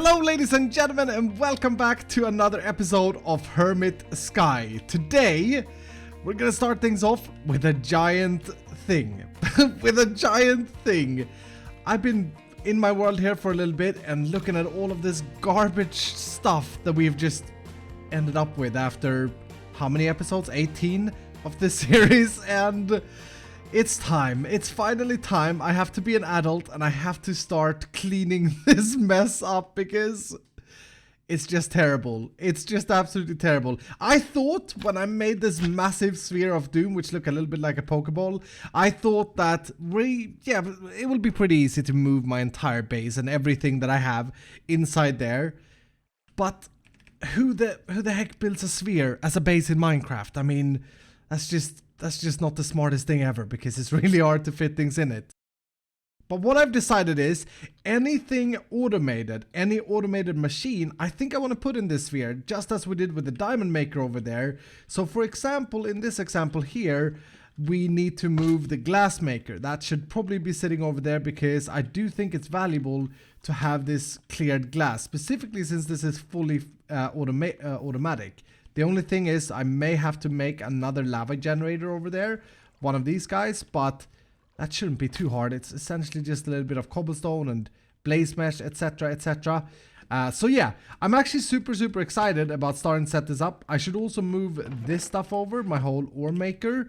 Hello ladies and gentlemen, and welcome back to another episode of Hermit Sky. Today we're gonna start things off with a giant thing. I've been in my world here for a little bit and looking at all of this garbage stuff that we've just ended up with after how many episodes? 18 of this series, and it's time. It's finally time. I have to be an adult and I have to start cleaning this mess up because it's just terrible. It's just absolutely terrible. I thought when I made this massive sphere of doom, which look a little bit like a Pokeball, I thought that it will be pretty easy to move my entire base and everything that I have inside there. But who the heck builds a sphere as a base in Minecraft? I mean, that's just not the smartest thing ever, because it's really hard to fit things in it. But what I've decided is anything automated, any automated machine, I think I want to put in this sphere, just as we did with the diamond maker over there. So for example, in this example here, we need to move the glass maker. That should probably be sitting over there, because I do think it's valuable to have this cleared glass, specifically since this is fully automatic. The only thing is I may have to make another lava generator over there, one of these guys, but that shouldn't be too hard. It's essentially just a little bit of cobblestone and blaze mesh, etc, etc. So yeah, I'm actually super excited about starting to set this up. I should also move this stuff over, my whole ore maker.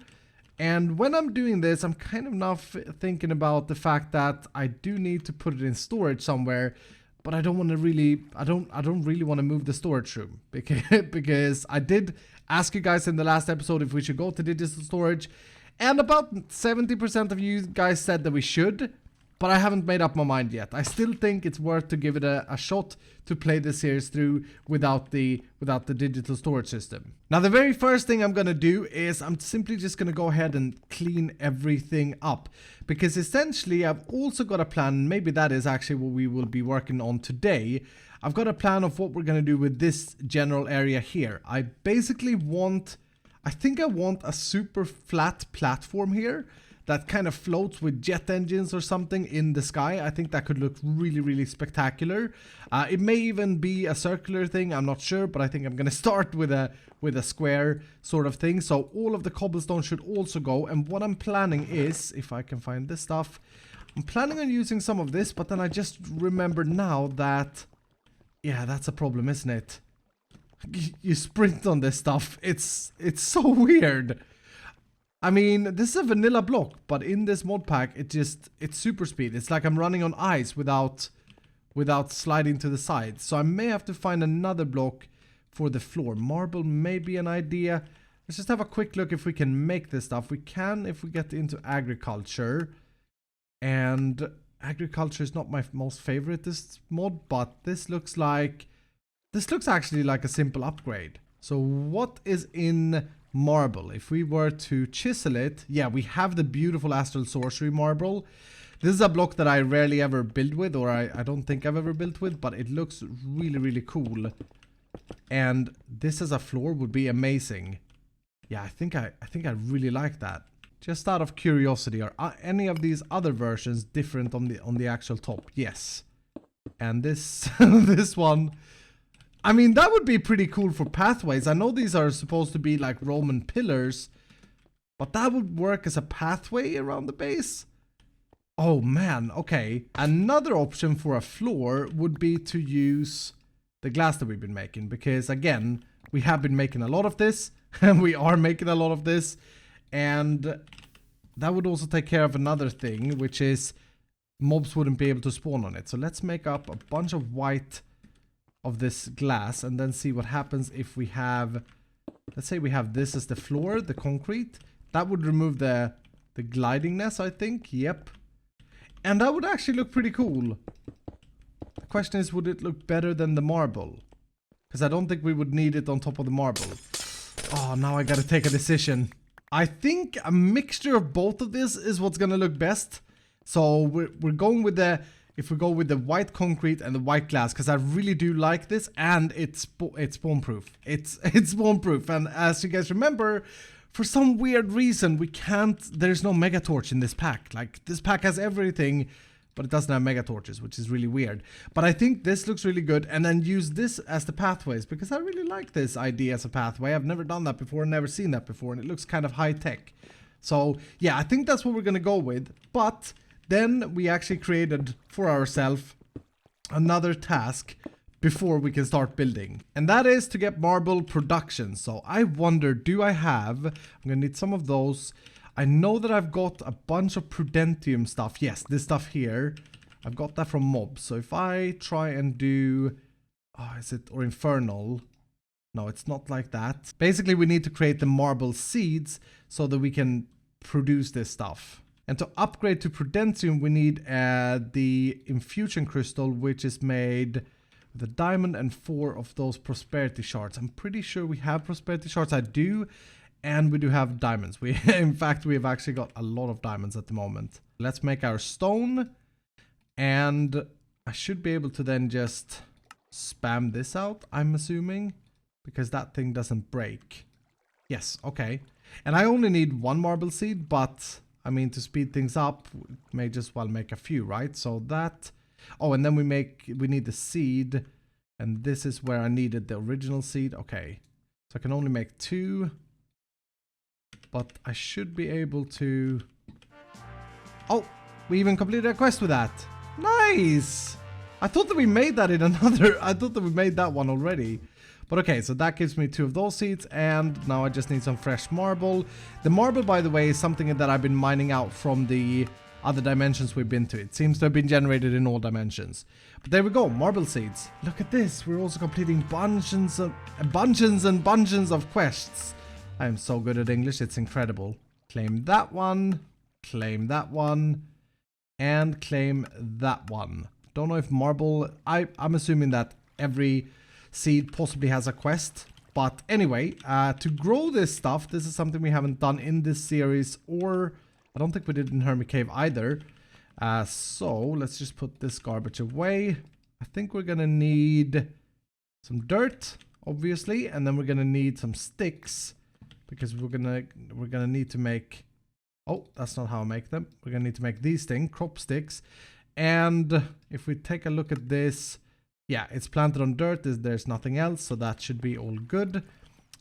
And when I'm doing this, I'm kind of now thinking about the fact that I do need to put it in storage somewhere. But I don't want to really, I don't really want to move the storage room, because I did ask you guys in the last episode if we should go to digital storage, and about 70% of you guys said that we should, but I haven't made up my mind yet. I still think it's worth to give it a shot to play this series through without the digital storage system. Now the very first thing I'm gonna do is I'm simply just gonna go ahead and clean everything up, because essentially I've also got a plan. Maybe that is actually what we will be working on today. I've got a plan of what we're gonna do with this general area here. I basically want, I think I want a super flat platform here that kind of floats with jet engines or something in the sky. I think that could look really spectacular. It may even be a circular thing, I'm not sure, but I think I'm gonna start with a square sort of thing. So all of the cobblestone should also go, and what I'm planning is, if I can find this stuff, I'm planning on using some of this, but then I just remember now that, yeah, that's a problem, isn't it? You sprint on this stuff. It's so weird. I mean, this is a vanilla block, but in this mod pack, it's super speed. It's like I'm running on ice without sliding to the side. So I may have to find another block for the floor. Marble may be an idea. Let's just have a quick look if we can make this stuff. We can if we get into agriculture. And agriculture is not my most favorite this mod, but this looks actually like a simple upgrade. So what is in marble? If we were to chisel it, yeah, we have the beautiful astral sorcery marble. This is a block that I rarely ever build with, or I don't think I've ever built with, but it looks really cool. And this as a floor would be amazing. Yeah, I think I really like that. Just out of curiosity, are any of these other versions different on the actual top? Yes. And this this one, I mean, that would be pretty cool for pathways. I know these are supposed to be like Roman pillars, but that would work as a pathway around the base. Oh man, okay. Another option for a floor would be to use the glass that we've been making, because again, we have been making a lot of this, and we are making a lot of this, and that would also take care of another thing, which is mobs wouldn't be able to spawn on it. So let's make up a bunch of white of this glass, and then see what happens if we have, let's say we have this as the floor, the concrete. That would remove the glidingness, I think. Yep. And that would actually look pretty cool. The question is, would it look better than the marble? Because I don't think we would need it on top of the marble. Oh, now I gotta take a decision. I think a mixture of both of this is what's gonna look best. So we're going with the, if we go with the white concrete and the white glass, because I really do like this, and it's spawn proof. It's spawn proof. And as you guys remember, for some weird reason we can't, there's no mega torch in this pack. Like, this pack has everything but it doesn't have mega torches, which is really weird. But I think this looks really good, and then use this as the pathways, because I really like this idea as a pathway. I've never done that before, never seen that before, and it looks kind of high tech. So yeah, I think that's what we're gonna go with. But then we actually created for ourselves another task before we can start building, and that is to get marble production. So I wonder, do I have, I'm gonna need some of those. I know that I've got a bunch of prudentium stuff. Yes, this stuff here, I've got that from mobs. So if I try and do, is it, or infernal? No, it's not like that. Basically, we need to create the marble seeds so that we can produce this stuff. And to upgrade to prudentium, we need the infusion crystal, which is made with a diamond and 4 of those prosperity shards. I'm pretty sure we have prosperity shards. I do. And we do have diamonds. In fact, we have actually got a lot of diamonds at the moment. Let's make our stone. And I should be able to then just spam this out, I'm assuming, because that thing doesn't break. Yes, okay. And I only need 1 marble seed, but I mean, to speed things up, we may just well make a few, right? So that, and then we need the seed, and this is where I needed the original seed. Okay, so I can only make 2, but I should be able to, we even completed a quest with that. Nice! I thought that we made that in another, I thought that we made that one already. But okay, so that gives me 2 of those seeds, and now I just need some fresh marble. The marble, by the way, is something that I've been mining out from the other dimensions we've been to. It seems to have been generated in all dimensions. But there we go, marble seeds. Look at this, we're also completing bunches and bunches of quests. I am so good at English, it's incredible. Claim that one, and claim that one. Don't know if marble, I'm assuming that every seed possibly has a quest, but anyway, to grow this stuff, this is something we haven't done in this series, or I don't think we did in Hermit Cave either. So let's just put this garbage away. I think we're gonna need some dirt, obviously, and then we're gonna need some sticks, because we're gonna need to make, that's not how I make them. We're gonna need to make these things, crop sticks. And if we take a look at this, yeah, it's planted on dirt. There's nothing else, so that should be all good.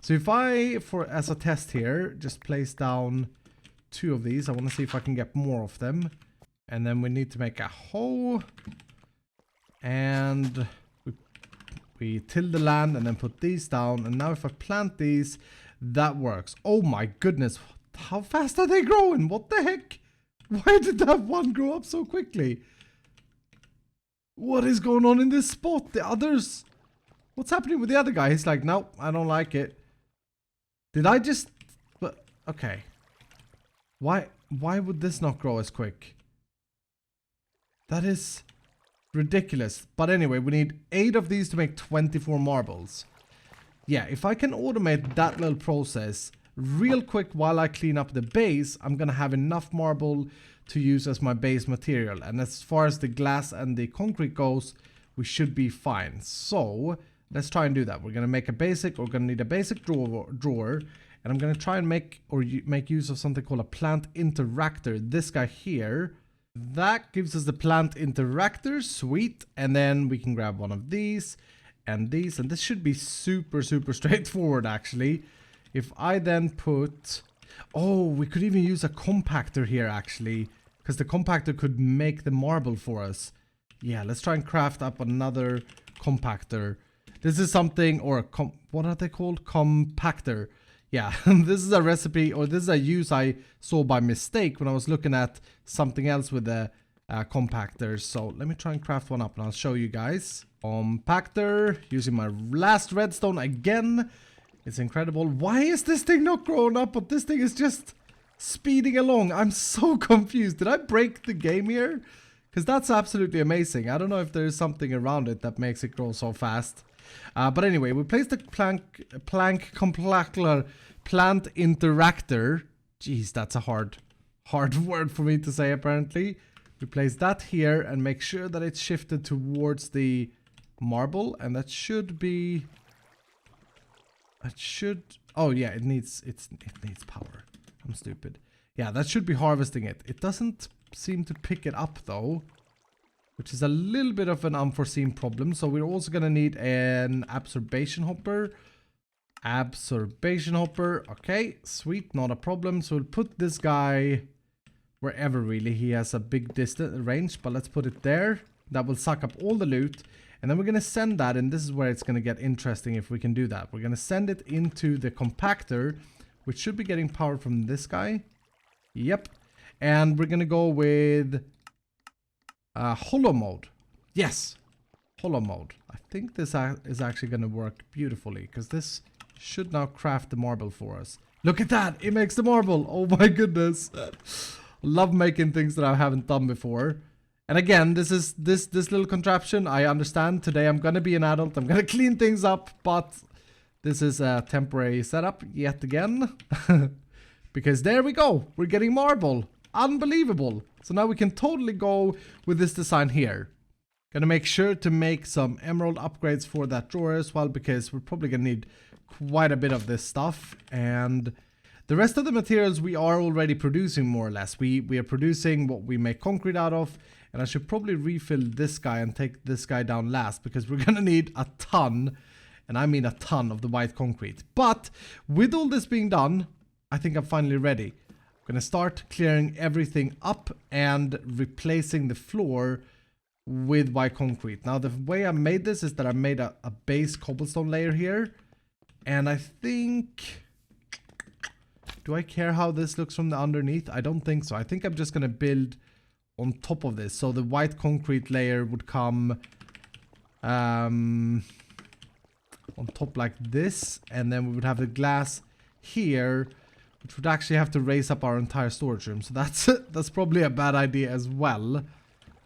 So if I, as a test here, just place down 2 of these. I want to see if I can get more of them. And then we need to make a hoe. And we till the land and then put these down. And now if I plant these, that works. Oh my goodness. How fast are they growing? What the heck? Why did that one grow up so quickly? What is going on in this spot? The others... What's happening with the other guy? He's like, nope, I don't like it. Did I just... But okay. Why would this not grow as quick? That is ridiculous. But anyway, we need 8 of these to make 24 marbles. Yeah, if I can automate that little process real quick while I clean up the base, I'm gonna have enough marble to use as my base material. And as far as the glass and the concrete goes, we should be fine. So let's try and do that. We're gonna make a basic, we're gonna need a basic drawer, and I'm gonna try and make use of something called a plant interactor. This guy here, that gives us the plant interactor, sweet. And then we can grab one of these and these, and this should be super straightforward actually. If I then put, we could even use a compactor here actually, because the compactor could make the marble for us. Yeah, let's try and craft up another compactor. This is something, or what are they called? Compactor. Yeah, this is a recipe, or this is a use I saw by mistake when I was looking at something else with the compactors. So let me try and craft one up and I'll show you guys. Compactor, using my last redstone again. It's incredible. Why is this thing not growing up, but this thing is just speeding along? I'm so confused. Did I break the game here? Because that's absolutely amazing. I don't know if there's something around it that makes it grow so fast. But anyway, we placed the plant interactor. Jeez, that's a hard word for me to say apparently. We place that here and make sure that it's shifted towards the marble, and that should be... oh yeah, it needs power. I'm stupid. Yeah, that should be harvesting it. It doesn't seem to pick it up though. which is a little bit of an unforeseen problem. So we're also going to need an absorption hopper. Okay, sweet, not a problem. So we'll put this guy wherever really. He has a big distance range, but let's put it there. That will suck up all the loot. And then we're going to send that, and this is where it's going to get interesting if we can do that. We're going to send it into the compactor, which should be getting power from this guy. Yep. And we're going to go with hollow mode. Yes, hollow mode. I think this is actually going to work beautifully, because this should now craft the marble for us. Look at that, it makes the marble. Oh my goodness. Love making things that I haven't done before. And again, this little contraption, I understand. Today I'm going to be an adult, I'm going to clean things up, but this is a temporary setup yet again. Because there we go, we're getting marble. Unbelievable. So now we can totally go with this design here. Gonna make sure to make some emerald upgrades for that drawer as well, because we're probably gonna need quite a bit of this stuff. And the rest of the materials we are already producing more or less. We are producing what we make concrete out of. And I should probably refill this guy and take this guy down last, because we're gonna need a ton, and I mean a ton, of the white concrete. But with all this being done, I think I'm finally ready. I'm gonna start clearing everything up and replacing the floor with white concrete. Now the way I made this is that I made a base cobblestone layer here, and I think, do I care how this looks from the underneath? I don't think so. I think I'm just gonna build on top of this, so the white concrete layer would come on top like this, and then we would have the glass here, which would actually have to raise up our entire storage room. So that's probably a bad idea as well.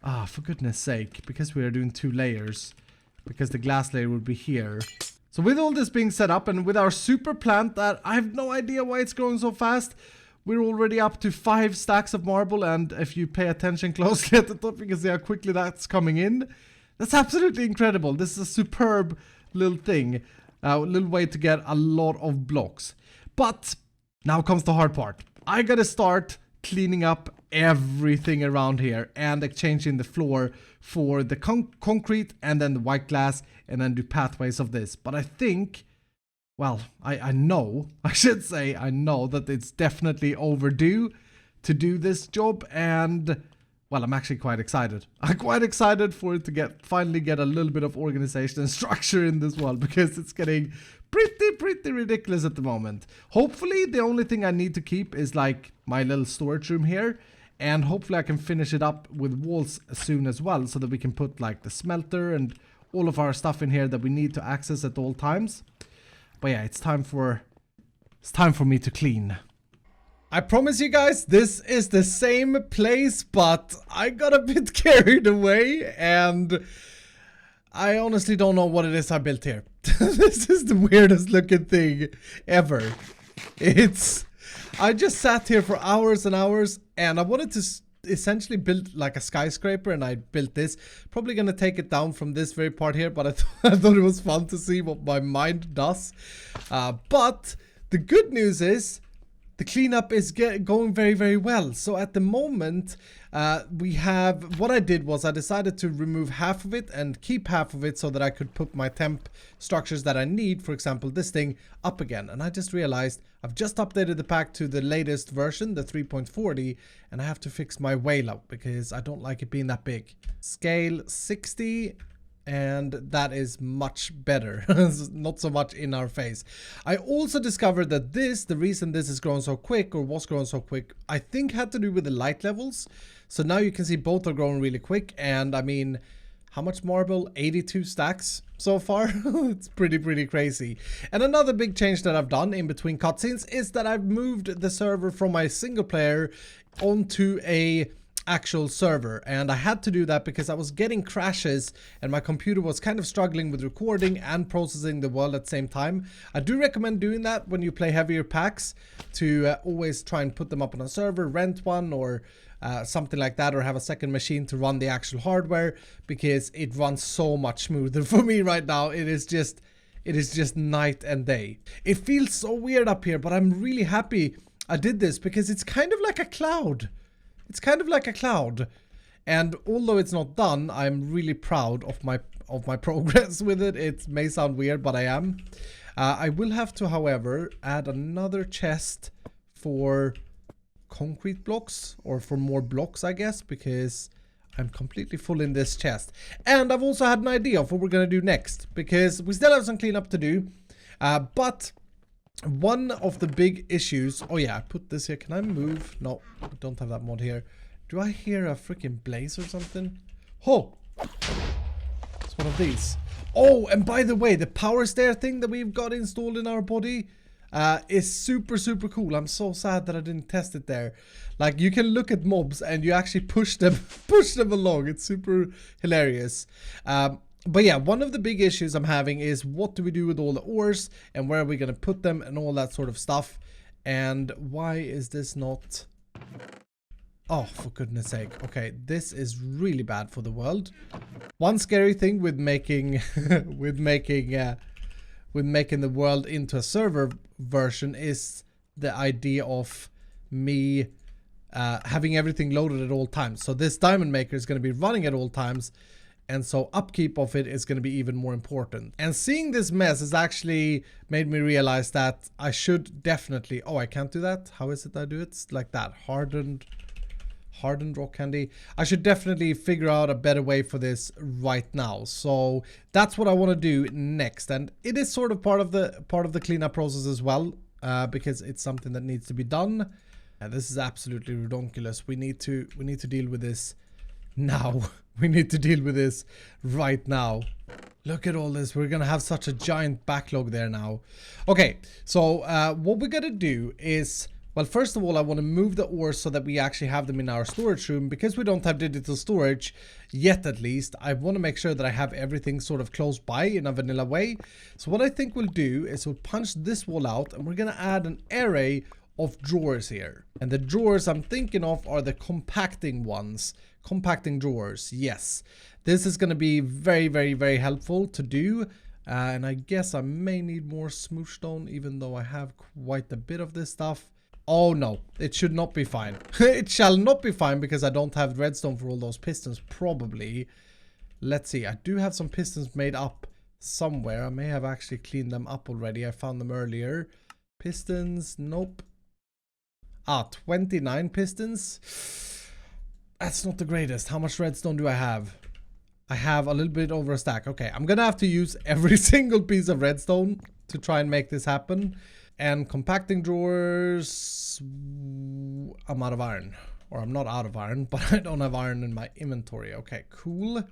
Ah, for goodness sake, because we are doing 2 layers, because the glass layer would be here. So with all this being set up, and with our super plant that I have no idea why it's growing so fast, we're already up to 5 stacks of marble, and if you pay attention closely at the top, you can see how quickly that's coming in. That's absolutely incredible. This is a superb little thing, a little way to get a lot of blocks. But now comes the hard part. I gotta start cleaning up everything around here and exchanging the floor for the concrete and then the white glass, and then do pathways of this. But I think, well, I know, I should say, I know that it's definitely overdue to do this job, and well, I'm actually quite excited. I'm quite excited for it to finally get a little bit of organization and structure in this world, because it's getting pretty ridiculous at the moment. Hopefully the only thing I need to keep is like my little storage room here, and hopefully I can finish it up with walls soon as well, so that we can put like the smelter and all of our stuff in here that we need to access at all times. But yeah, it's time for me to clean. I promise you guys, this is the same place, but I got a bit carried away, and I honestly don't know what it is I built here. This is the weirdest looking thing ever. I just sat here for hours and hours, and I wanted to essentially build like a skyscraper, and I built this. Probably gonna take it down from this very part here, but I thought it was fun to see what my mind does. But the good news is the cleanup is going very well. So at the moment, we have, what I did was I decided to remove half of it and keep half of it, so that I could put my temp structures that I need, for example this thing, up again. And I just realized I've just updated the pack to the latest version, the 3.40, and I have to fix my whale up because I don't like it being that big. Scale 60, and that is much better. Not so much in our face. I also discovered that the reason this is growing so quick, or was growing so quick, I think had to do with the light levels. So now you can see both are growing really quick, and I mean, how much marble? 82 stacks so far. It's pretty crazy. And another big change that I've done in between cutscenes is that I've moved the server from my single player onto a actual server, and I had to do that because I was getting crashes and my computer was kind of struggling with recording and processing the world at the same time. I do recommend doing that when you play heavier packs, to always try and put them up on a server, rent one, or something like that, or have a second machine to run the actual hardware, because it runs so much smoother for me right now. It is just night and day. It feels so weird up here, but I'm really happy I did this, because it's kind of like a cloud. It's kind of like a cloud. And although it's not done, I'm really proud of my progress with it. It may sound weird, but I am. I will have to, however, add another chest for concrete blocks, or for more blocks, I guess, because I'm completely full in this chest. And I've also had an idea of what we're going to do next, because we still have some cleanup to do. But one of the big issues... Oh yeah, I put this here. Can I move? No, I don't have that mod here. Do I hear a freaking blaze or something? Oh! It's one of these. Oh, and by the way, the power stair thing that we've got installed in our body is super, super cool. I'm so sad that I didn't test it there. Like, you can look at mobs and you actually push them along. It's super hilarious. But yeah, one of the big issues I'm having is what do we do with all the ores and where are we going to put them and all that sort of stuff. And why is this not... Oh, for goodness sake. Okay, this is really bad for the world. One scary thing with making with making the world into a server version is the idea of me having everything loaded at all times. So this diamond maker is going to be running at all times, and so upkeep of it is going to be even more important. And seeing this mess has actually made me realize that I should definitely... Oh, I can't do that. How is it I do it? It's like that. Hardened rock candy. I should definitely figure out a better way for this right now. So that's what I want to do next, and it is sort of part of the cleanup process as well, because it's something that needs to be done. And this is absolutely ridiculous. We need to deal with this now. We need to deal with this right now. Look at all this. We're gonna have such a giant backlog there now. Okay, so what we're gonna do is... Well, first of all, I want to move the ores so that we actually have them in our storage room. Because we don't have digital storage, yet at least, I want to make sure that I have everything sort of close by in a vanilla way. So what I think we'll do is we'll punch this wall out and we're going to add an array of drawers here. And the drawers I'm thinking of are the compacting ones. Compacting drawers, yes. This is going to be very, very, very helpful to do. And I guess I may need more smooth stone, even though I have quite a bit of this stuff. Oh no, it should not be fine. It shall not be fine because I don't have redstone for all those pistons, probably. Let's see, I do have some pistons made up somewhere. I may have actually cleaned them up already. I found them earlier. Pistons, nope. 29 pistons. That's not the greatest. How much redstone do I have? I have a little bit over a stack. Okay, I'm gonna have to use every single piece of redstone to try and make this happen. And compacting drawers, I'm out of iron. Or I'm not out of iron, but I don't have iron in my inventory. Okay, cool.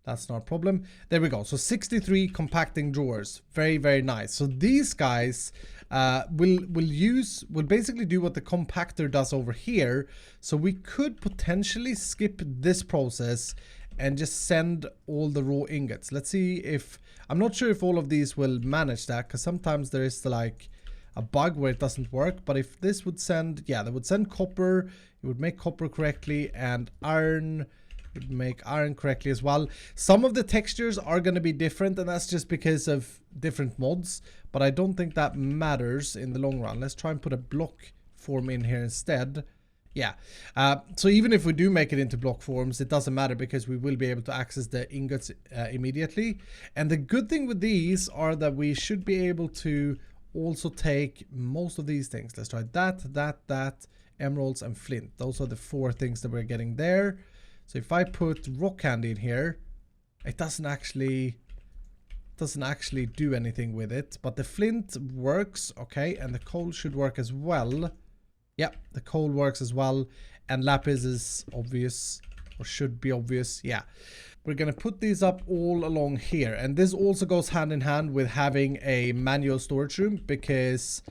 That's not a problem. There we go. So 63 compacting drawers. Very, very nice. So these guys will basically do what the compactor does over here. So we could potentially skip this process and just send all the raw ingots. Let's see if... I'm not sure if all of these will manage that, because sometimes there is like a bug where it doesn't work. But if this would send, yeah, that would send copper, it would make copper correctly, and iron would make iron correctly as well. Some of the textures are going to be different, and that's just because of different mods, but I don't think that matters in the long run. Let's try and put a block form in here instead. Yeah, so even if we do make it into block forms, it doesn't matter because we will be able to access the ingots immediately. And the good thing with these are that we should be able to also take most of these things. Let's try that, emeralds and flint. Those are the 4 things that we're getting there. So if I put rock candy in here, it doesn't actually do anything with it, but the flint works, okay, and the coal should work as well. Yeah, the coal works as well, and lapis is obvious, or should be obvious. Yeah, we're gonna put these up all along here, and this also goes hand in hand with having a manual storage room because,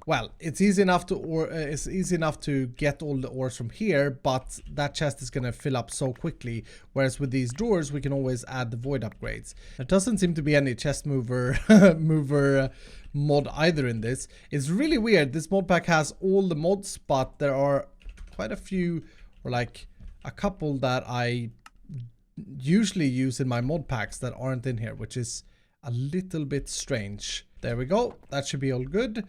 well, it's easy enough to get all the ores from here, but that chest is gonna fill up so quickly. Whereas with these drawers, we can always add the void upgrades. There doesn't seem to be any chest mover mod either in this. It's really weird. This mod pack has all the mods, but there are quite a few, or like a couple that I usually use in my mod packs that aren't in here, which is a little bit strange. There we go. That should be all good.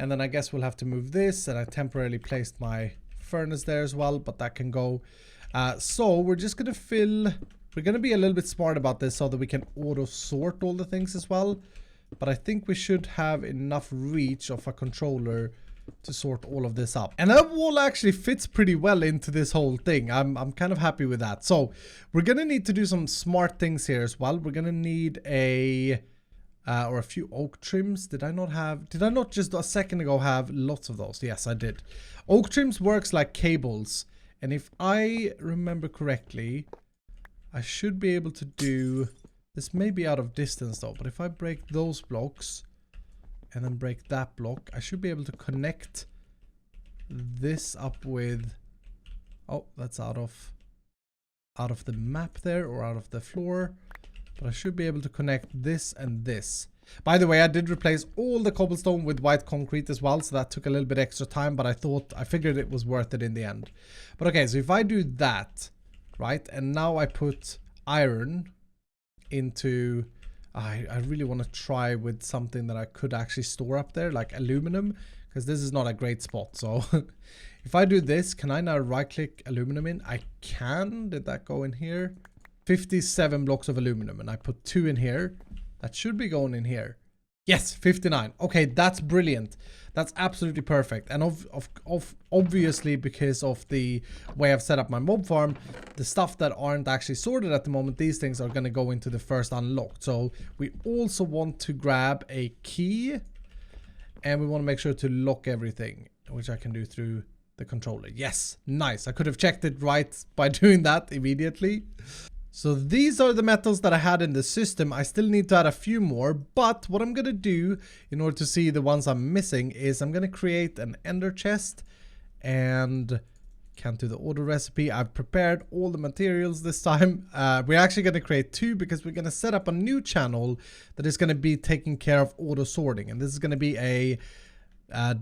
And then I guess we'll have to move this, and I temporarily placed my furnace there as well, but that can go. So we're just gonna we're gonna be a little bit smart about this so that we can auto sort all the things as well. But I think we should have enough reach of a controller to sort all of this up. And that wall actually fits pretty well into this whole thing. I'm kind of happy with that. So we're gonna need to do some smart things here as well. We're gonna need a few oak trims. Did I not just a second ago have lots of those? Yes, I did. Oak trims works like cables. And if I remember correctly, I should be able to do, this may be out of distance though, but if I break those blocks and then break that block, I should be able to connect this up with, oh, that's out of the map there, or out of the floor. But I should be able to connect this and this. By the way, I did replace all the cobblestone with white concrete as well, so that took a little bit extra time, but I figured it was worth it in the end. But okay, so if I do that, right, and now I put iron into, I really want to try with something that I could actually store up there, like aluminum, because this is not a great spot. So if I do this, can I now right click aluminum in? I can. Did that go in here? 57 blocks of aluminum, and I put 2 in here. That should be going in here. Yes, 59. Okay, that's brilliant. That's absolutely perfect. And obviously, because of the way I've set up my mob farm, the stuff that aren't actually sorted at the moment, these things are going to go into the first unlocked. So we also want to grab a key, and we want to make sure to lock everything, which I can do through the controller. Yes, nice. I could have checked it right by doing that immediately. So these are the metals that I had in the system. I still need to add a few more, but what I'm going to do in order to see the ones I'm missing is I'm going to create an ender chest, and can't do the auto recipe. I've prepared all the materials this time. We're actually going to create 2 because we're going to set up a new channel that is going to be taking care of auto sorting, and this is going to be a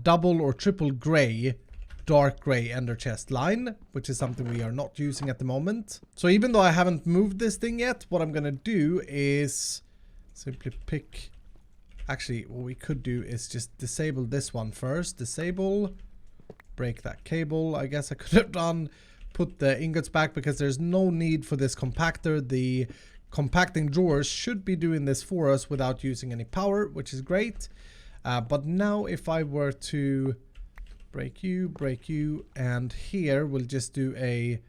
double or triple gray, dark gray ender chest line, which is something we are not using at the moment. So even though I haven't moved this thing yet, what I'm gonna do is simply pick, actually what we could do is just disable this one first. Disable, break that cable. I guess I could have done, put the ingots back because there's no need for this compactor. The compacting drawers should be doing this for us without using any power, which is great. But now if I were to break you, and here we'll just do a,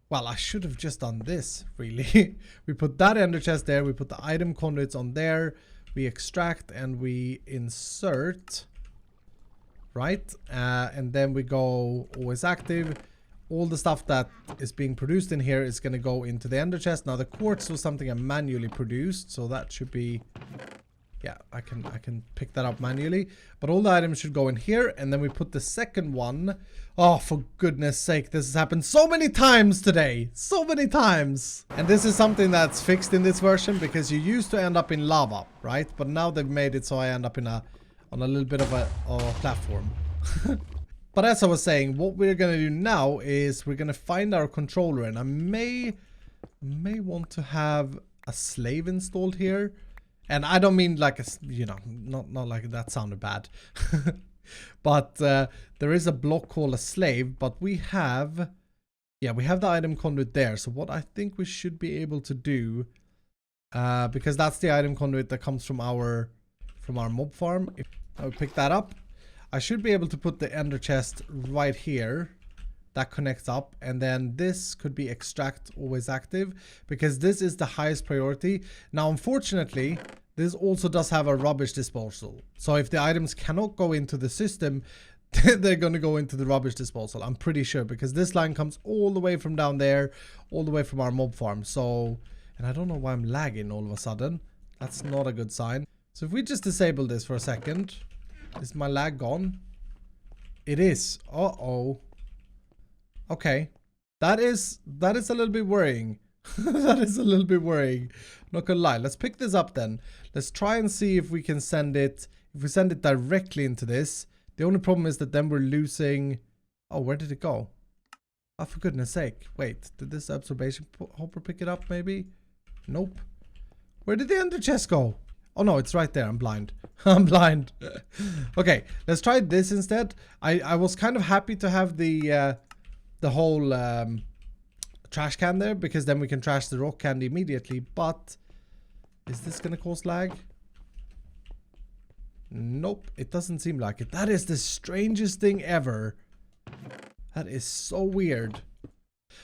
well, I should have just done this really. We put that ender chest there, we put the item conduits on there, we extract and we insert, right, and then we go always active. All the stuff that is being produced in here is going to go into the ender chest. Now the quartz was something I manually produced, so that should be, yeah, I can pick that up manually. But all the items should go in here, and then we put the second one. Oh, for goodness sake, this has happened so many times today. So many times. And this is something that's fixed in this version, because you used to end up in lava, right? But now they've made it so I end up in on a little bit of a platform. But as I was saying, what we're going to do now is we're going to find our controller, and I may want to have a slave installed here. And I don't mean like a, you know, not like that sounded bad. But there is a block called a slave, but we have, yeah, we have the item conduit there. So what I think we should be able to do, because that's the item conduit that comes from our mob farm. If I would pick that up, I should be able to put the ender chest right here. That connects up, and then this could be extract always active, because this is the highest priority. Now unfortunately, this also does have a rubbish disposal, so if the items cannot go into the system, they're going to go into the rubbish disposal, I'm pretty sure, because this line comes all the way from down there, all the way from our mob farm. So, and I don't know why I'm lagging all of a sudden. That's not a good sign. So if we just disable this for a second, is my lag gone? It is. Uh-oh. Okay, that is a little bit worrying. That is a little bit worrying. Not gonna lie. Let's pick this up then. Let's try and see if we can send it. If we send it directly into this, the only problem is that then we're losing. Oh, where did it go? Oh, for goodness sake! Wait, did this observation hopper pick it up? Maybe. Nope. Where did the ender chest go? Oh no, it's right there. I'm blind. I'm blind. Okay, let's try this instead. I was kind of happy to have the whole trash can there, because then we can trash the rock candy immediately. But is this gonna cause lag? Nope, it doesn't seem like it. That is the strangest thing ever. That is so weird.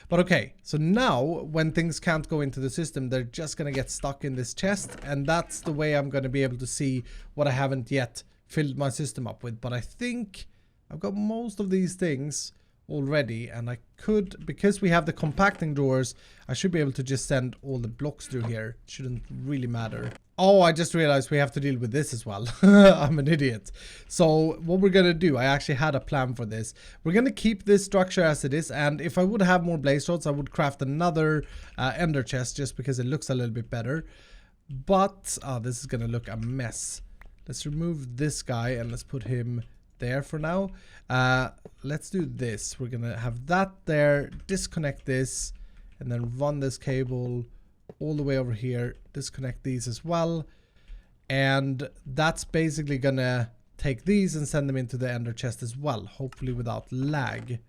But okay, so now when things can't go into the system, they're just gonna get stuck in this chest, and that's the way I'm gonna be able to see what I haven't yet filled my system up with. But I think I've got most of these things already, and I could, because we have the compacting drawers, I should be able to just send all the blocks through here. It shouldn't really matter. Oh, I just realized we have to deal with this as well. I'm an idiot. So what we're gonna do, I actually had a plan for this. We're gonna keep this structure as it is, and if I would have more blaze rods, I would craft another ender chest just because it looks a little bit better. But this is gonna look a mess. Let's remove this guy and let's put him there for now. Let's do this. We're gonna have that there, disconnect this, and then run this cable all the way over here, disconnect these as well, and that's basically gonna take these and send them into the ender chest as well, hopefully without lag.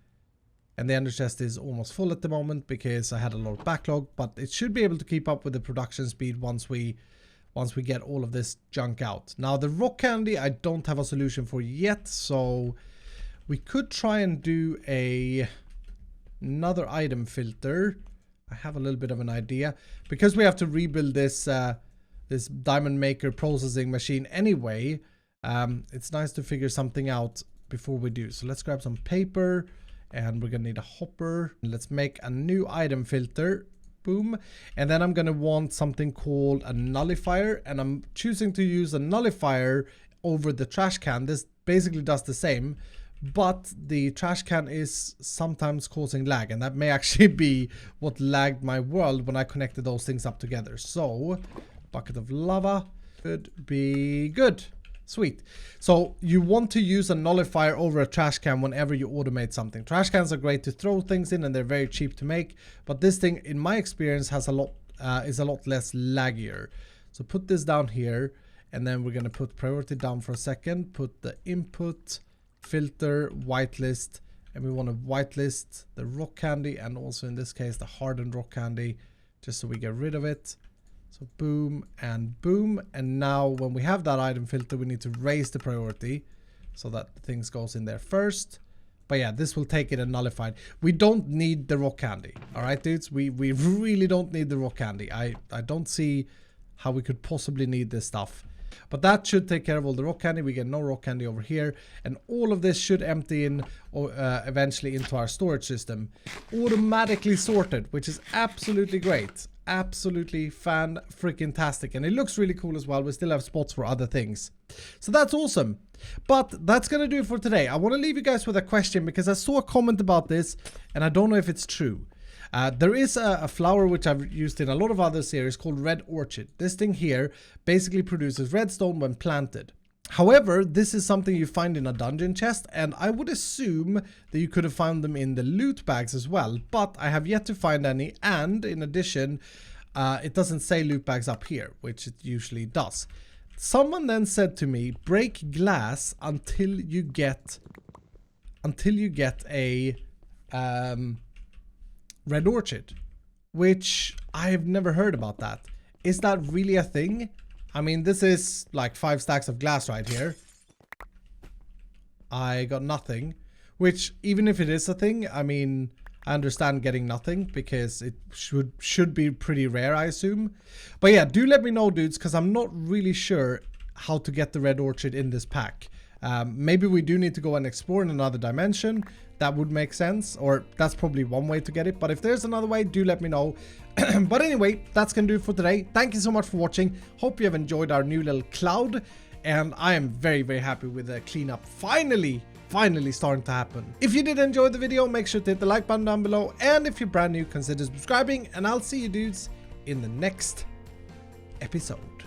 And the ender chest is almost full at the moment because I had a lot of backlog, but it should be able to keep up with the production speed once we get all of this junk out. Now the rock candy I don't have a solution for yet, so we could try and do another item filter. I have a little bit of an idea, because we have to rebuild this this diamond maker processing machine anyway. It's nice to figure something out before we do. So let's grab some paper, and we're gonna need a hopper. Let's make a new item filter. Boom. And then I'm gonna want something called a nullifier, and I'm choosing to use a nullifier over the trash can. This basically does the same, but the trash can is sometimes causing lag, and that may actually be what lagged my world when I connected those things up together. So bucket of lava could be good. Sweet. So you want to use a nullifier over a trash can whenever you automate something. Trash cans are great to throw things in, and they're very cheap to make, but this thing in my experience has is a lot less laggier. So put this down here, and then we're going to put priority down for a second, put the input filter whitelist, and we want to whitelist the rock candy, and also in this case the hardened rock candy, just so we get rid of it. So boom and boom, and now when we have that item filter, we need to raise the priority so that things goes in there first. But yeah, this will take it and nullified. We don't need the rock candy, all right, dudes. We really don't need the rock candy. I don't see how we could possibly need this stuff. But that should take care of all the rock candy. We get no rock candy over here, and all of this should empty in eventually into our storage system, automatically sorted, which is absolutely great. Absolutely fan-freaking-tastic, and it looks really cool as well. We still have spots for other things, so that's awesome. But that's gonna do it for today. I want to leave you guys with a question, because I saw a comment about this and I don't know if it's true. There is a flower which I've used in a lot of other series called Red Orchid. This thing here basically produces redstone when planted. However, this is something you find in a dungeon chest, and I would assume that you could have found them in the loot bags as well, but I have yet to find any, and in addition, it doesn't say loot bags up here, which it usually does. Someone then said to me, break glass until you get a Red Orchid, which I've never heard about that. Is that really a thing? I mean, this is like 5 stacks of glass right here. I got nothing, which even if it is a thing, I mean, I understand getting nothing because it should be pretty rare, I assume. But yeah, do let me know, dudes, because I'm not really sure how to get the Red Orchid in this pack. Maybe we do need to go and explore in another dimension. That would make sense, or that's probably one way to get it, but if there's another way, do let me know. But anyway, that's gonna do it for today. Thank you so much for watching. Hope you have enjoyed our new little cloud, and I am very, very happy with the cleanup finally starting to happen. If you did enjoy the video, make sure to hit the like button down below, and if you're brand new, consider subscribing, and I'll see you dudes in the next episode.